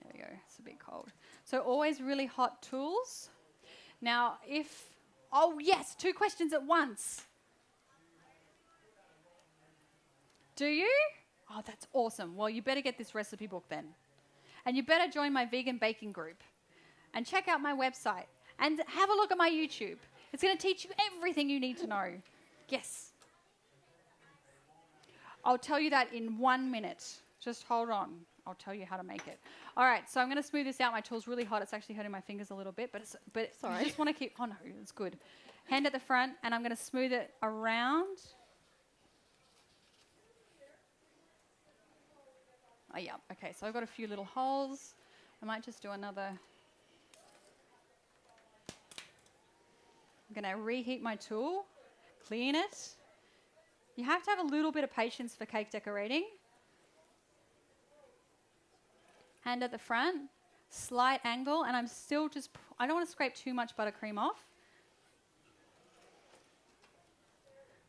There we go. It's a bit cold. So always really hot tools. Now, if... Oh, yes, 2 questions at once. Do you? Oh, that's awesome. Well, you better get this recipe book then. And you better join my vegan baking group and check out my website and have a look at my YouTube. It's going to teach you everything you need to know. Yes. I'll tell you that in 1 minute. Just hold on. I'll tell you how to make it. All right, so I'm going to smooth this out. My tool's really hot. It's actually hurting my fingers a little bit, but sorry. I just want to keep... Oh, no, it's good. Hand at the front, and I'm going to smooth it around. Oh, yeah. Okay, so I've got a few little holes. I might just do another. I'm going to reheat my tool, clean it. You have to have a little bit of patience for cake decorating. Hand at the front, slight angle, and I'm still just... I don't want to scrape too much buttercream off.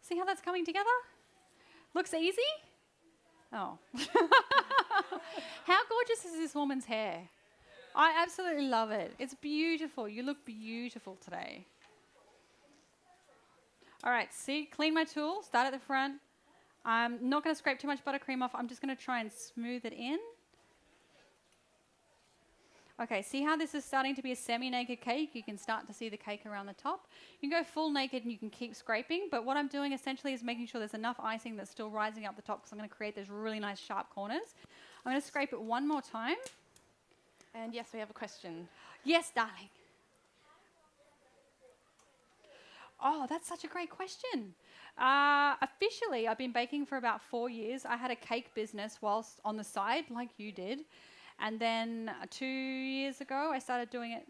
See how that's coming together? Looks easy? Oh. How gorgeous is this woman's hair? I absolutely love it. It's beautiful. You look beautiful today. All right, see, clean my tool, start at the front. I'm not going to scrape too much buttercream off. I'm just going to try and smooth it in. Okay, see how this is starting to be a semi-naked cake? You can start to see the cake around the top. You can go full naked and you can keep scraping, but what I'm doing essentially is making sure there's enough icing that's still rising up the top, because I'm going to create those really nice sharp corners. I'm going to scrape it one more time. And yes, we have a question. Yes, darling. Oh, that's such a great question. Officially, I've been baking for about 4 years. I had a cake business whilst on the side, like you did. And then 2 years ago, I started doing it,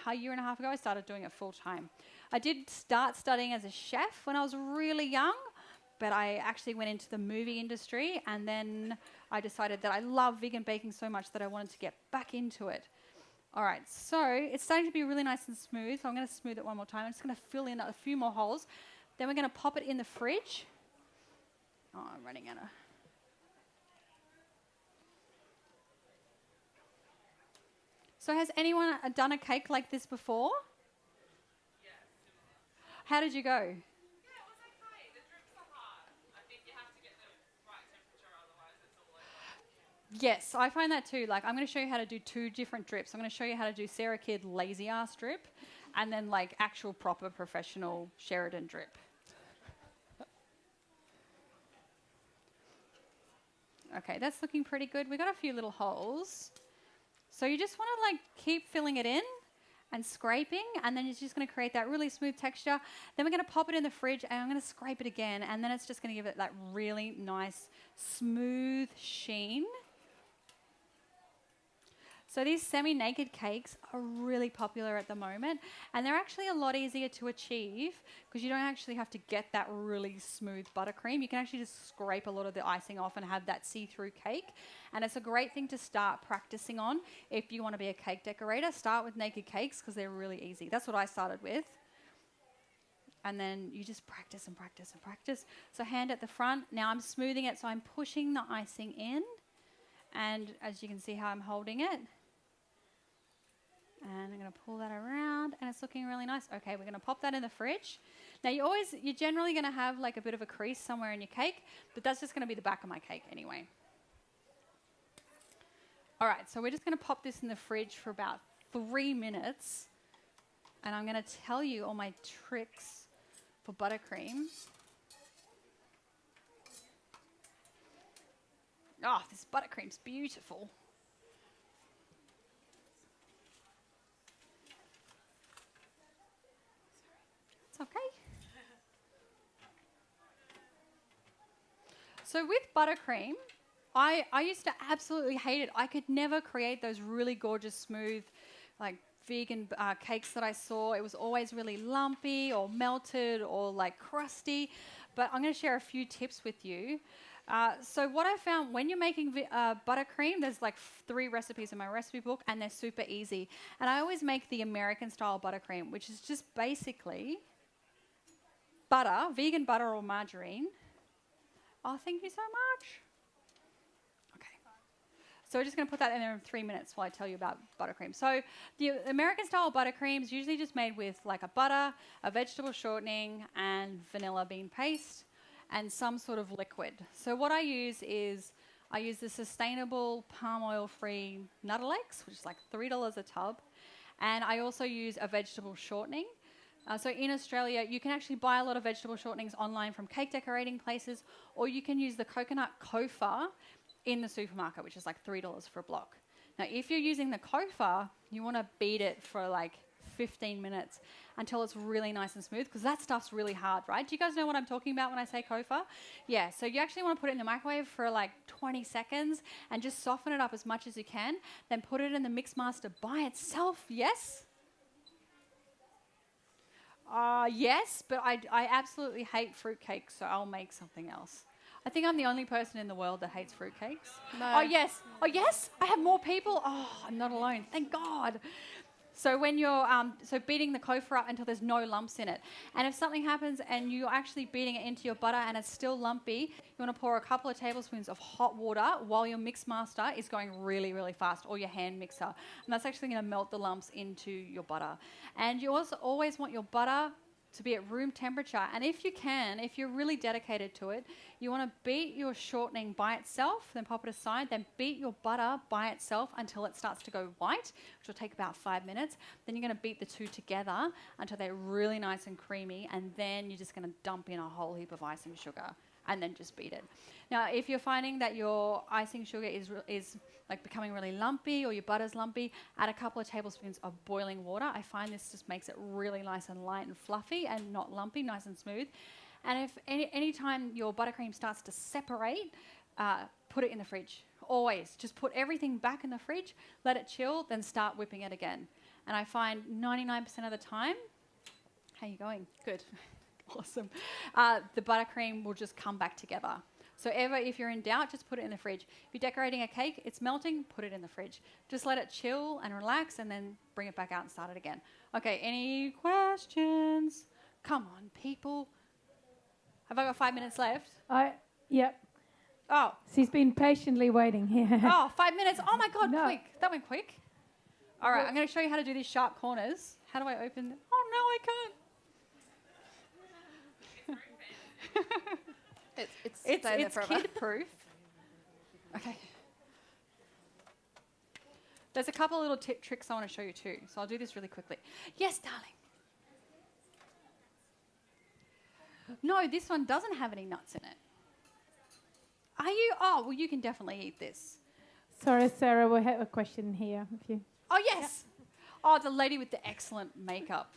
a year and a half ago, I started doing it full time. I did start studying as a chef when I was really young, but I actually went into the movie industry, and then I decided that I love vegan baking so much that I wanted to get back into it. All right, so it's starting to be really nice and smooth, so I'm going to smooth it one more time. I'm just going to fill in a few more holes. Then we're going to pop it in the fridge. Oh, I'm running out of... So has anyone done a cake like this before? Yeah, similar. How did you go? Yeah, it was okay. The drips are hard. I think you have to get the right temperature, otherwise it's all over. Yes, I find that too. Like, I'm going to show you how to do 2 different drips. I'm going to show you how to do Sara Kidd lazy ass drip, and then like actual proper professional Sheridan drip. Okay, that's looking pretty good. We got a few little holes. So you just want to like keep filling it in and scraping, and then you're just going to create that really smooth texture. Then we're going to pop it in the fridge, and I'm going to scrape it again, and then it's just going to give it that really nice smooth sheen. So these semi-naked cakes are really popular at the moment, and they're actually a lot easier to achieve because you don't actually have to get that really smooth buttercream. You can actually just scrape a lot of the icing off and have that see-through cake. And it's a great thing to start practicing on if you want to be a cake decorator. Start with naked cakes because they're really easy. That's what I started with. And then you just practice and practice and practice. So hand at the front. Now I'm smoothing it, so I'm pushing the icing in. And as you can see how I'm holding it. And I'm going to pull that around, and it's looking really nice. Okay, we're going to pop that in the fridge. Now you're generally going to have like a bit of a crease somewhere in your cake, but that's just going to be the back of my cake anyway. All right, so we're just going to pop this in the fridge for about 3 minutes, and I'm going to tell you all my tricks for buttercream. Oh, this buttercream's beautiful. Okay. So with buttercream, I used to absolutely hate it. I could never create those really gorgeous, smooth, like vegan cakes that I saw. It was always really lumpy or melted or like crusty. But I'm going to share a few tips with you. So what I found when you're making buttercream, there's like 3 recipes in my recipe book, and they're super easy. And I always make the American style buttercream, which is just basically butter, vegan butter or margarine. Oh, thank you so much. Okay. So we're just going to put that in there in 3 minutes while I tell you about buttercream. So the American style buttercream is usually just made with like a butter, a vegetable shortening, and vanilla bean paste, and some sort of liquid. So what I use is I use the sustainable palm oil free Nuttalex, which is like $3 a tub. And I also use a vegetable shortening. So in Australia, you can actually buy a lot of vegetable shortenings online from cake decorating places, or you can use the coconut kofa in the supermarket, which is like $3 for a block. Now, if you're using the kofa, you want to beat it for like 15 minutes until it's really nice and smooth, because that stuff's really hard, right? Do you guys know what I'm talking about when I say kofa? Yeah, so you actually want to put it in the microwave for like 20 seconds and just soften it up as much as you can, then put it in the Mixmaster by itself, yes? Yes, but I absolutely hate fruitcakes, so I'll make something else. I think I'm the only person in the world that hates fruitcakes. No. Oh, yes. Oh, yes? I have more people? Oh, I'm not alone. Thank God. So when you're beating the kofa up until there's no lumps in it. And if something happens and you're actually beating it into your butter and it's still lumpy, you want to pour a couple of tablespoons of hot water while your Mixmaster is going really, really fast, or your hand mixer. And that's actually going to melt the lumps into your butter. And you also always want your butter to be at room temperature. And if you can, if you're really dedicated to it, you want to beat your shortening by itself, then pop it aside, then beat your butter by itself until it starts to go white, which will take about 5 minutes. Then you're going to beat the two together until they're really nice and creamy, and then you're just going to dump in a whole heap of icing sugar and then just beat it. Now, if you're finding that your icing sugar is like becoming really lumpy, or your butter's lumpy, add a couple of tablespoons of boiling water. I find this just makes it really nice and light and fluffy and not lumpy, nice and smooth. And if any time your buttercream starts to separate, put it in the fridge. Always. Just put everything back in the fridge, let it chill, then start whipping it again. And I find 99% of the time, how are you going? Good. Awesome. The buttercream will just come back together. So if you're in doubt, just put it in the fridge. If you're decorating a cake, it's melting, put it in the fridge. Just let it chill and relax and then bring it back out and start it again. Okay, any questions? Come on, people. Have I got 5 minutes left? Yep. Oh. She's been patiently waiting here. Oh, 5 minutes. Oh my God, No. quick. That went quick. All right, I'm going to show you how to do these sharp corners. How do I open? Oh, no, I can't. It's kid-proof. Okay. There's a couple of little tricks I want to show you too, so I'll do this really quickly. Yes, darling. No, this one doesn't have any nuts in it. Are you? Oh, well, you can definitely eat this. Sorry, Sarah, we have a question here. If you Oh, yes. Oh, the lady with the excellent makeup.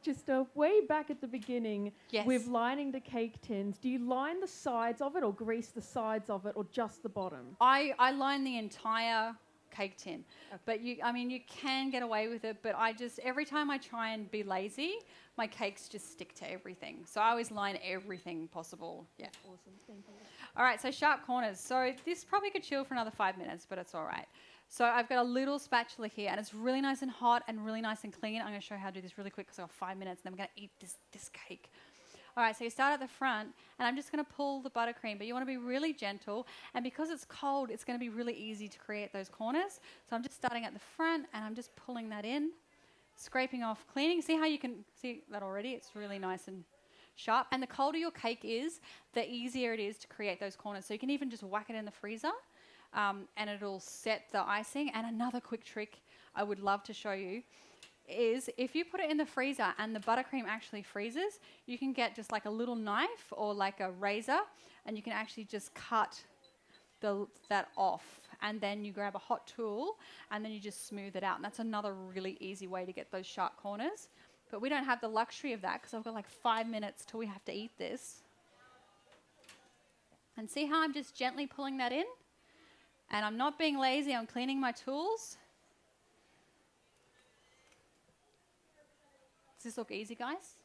Just way back at the beginning, Yes. with lining the cake tins, do you line the sides of it or grease the sides of it or just the bottom? I line the entire cake tin. Okay. But you can get away with it, but every time I try and be lazy, my cakes just stick to everything. So I always line everything possible. Yeah. Awesome, thank you. All right, so sharp corners. So this probably could chill for another 5 minutes, but it's all right. So I've got a little spatula here, and it's really nice and hot and really nice and clean. I'm going to show you how to do this really quick because I've got 5 minutes, and then we're going to eat this cake. All right, so you start at the front, and I'm just going to pull the buttercream, but you want to be really gentle. And because it's cold, it's going to be really easy to create those corners. So I'm just starting at the front, and I'm just pulling that in, scraping off, cleaning. See how you can see that already? It's really nice and sharp. And the colder your cake is, the easier it is to create those corners. So you can even just whack it in the freezer. And it'll set the icing. And another quick trick I would love to show you is if you put it in the freezer and the buttercream actually freezes, you can get just like a little knife or like a razor, and you can actually just cut that off. And then you grab a hot tool and then you just smooth it out. And that's another really easy way to get those sharp corners. But we don't have the luxury of that because I've got like 5 minutes till we have to eat this. And see how I'm just gently pulling that in? And I'm not being lazy, I'm cleaning my tools. Does this look easy, guys?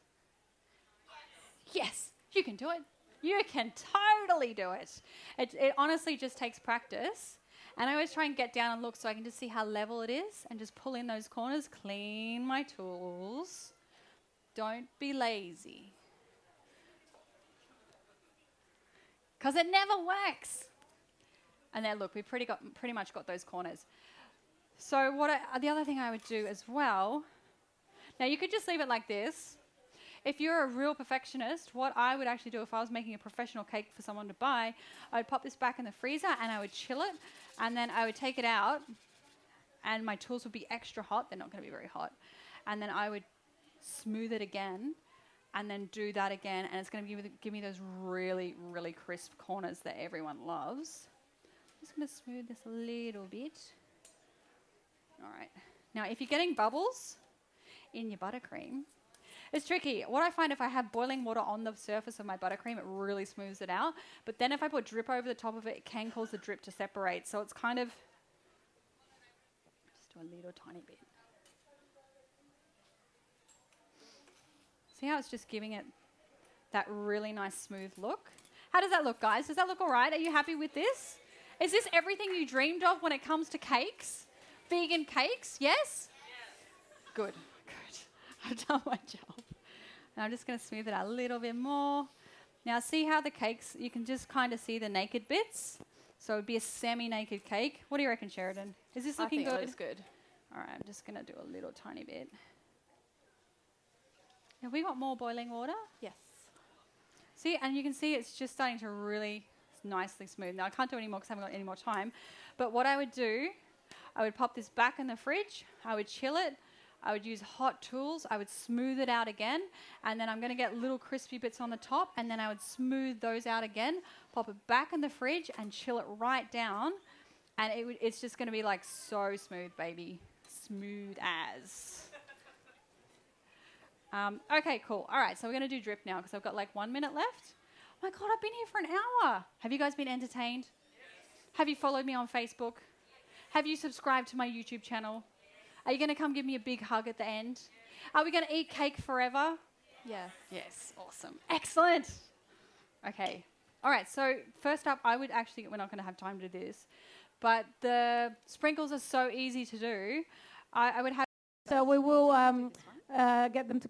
Yes, you can do it. You can totally do it. It honestly just takes practice. And I always try and get down and look so I can just see how level it is and just pull in those corners, clean my tools. Don't be lazy. Because it never works. And then look, we've pretty much got those corners. So the other thing I would do as well, now you could just leave it like this. If you're a real perfectionist, what I would actually do if I was making a professional cake for someone to buy, I would pop this back in the freezer and I would chill it, and then I would take it out and my tools would be extra hot. They're not going to be very hot. And then I would smooth it again and then do that again, and it's going to give me those really, really crisp corners that everyone loves. I'm just going to smooth this a little bit. All right. Now, if you're getting bubbles in your buttercream, it's tricky. What I find if I have boiling water on the surface of my buttercream, it really smooths it out. But then if I put drip over the top of it, it can cause the drip to separate. So it's kind of, just do a little tiny bit. See how it's just giving it that really nice smooth look? How does that look, guys? Does that look all right? Are you happy with this? Is this everything you dreamed of when it comes to cakes? Vegan cakes? Yes? Good. I've done my job. And I'm just going to smooth it out a little bit more. Now, see how the cakes, you can just kind of see the naked bits? So it would be a semi-naked cake. What do you reckon, Sheridan? Is this looking good? I think it looks good. All right, I'm just going to do a little tiny bit. Have we got more boiling water? Yes. See, and you can see it's just starting to really nicely smooth. Now, I can't do any more because I haven't got any more time. But what I would do, I would pop this back in the fridge. I would chill it. I would use hot tools. I would smooth it out again. And then I'm going to get little crispy bits on the top. And then I would smooth those out again, pop it back in the fridge and chill it right down. And it's just going to be like so smooth, baby. Smooth as. Okay, cool. All right, so we're going to do drip now because I've got like 1 minute left. Oh my God, I've been here for an hour. Have you guys been entertained? Have you followed me on Facebook? Have you subscribed to my YouTube channel? Are you going to come give me a big hug at the end? Are we going to eat cake forever? Yeah. Yes, awesome. Excellent. Okay. All right, so first up, we're not going to have time to do this, but the sprinkles are so easy to do. I would have... So we will get them to come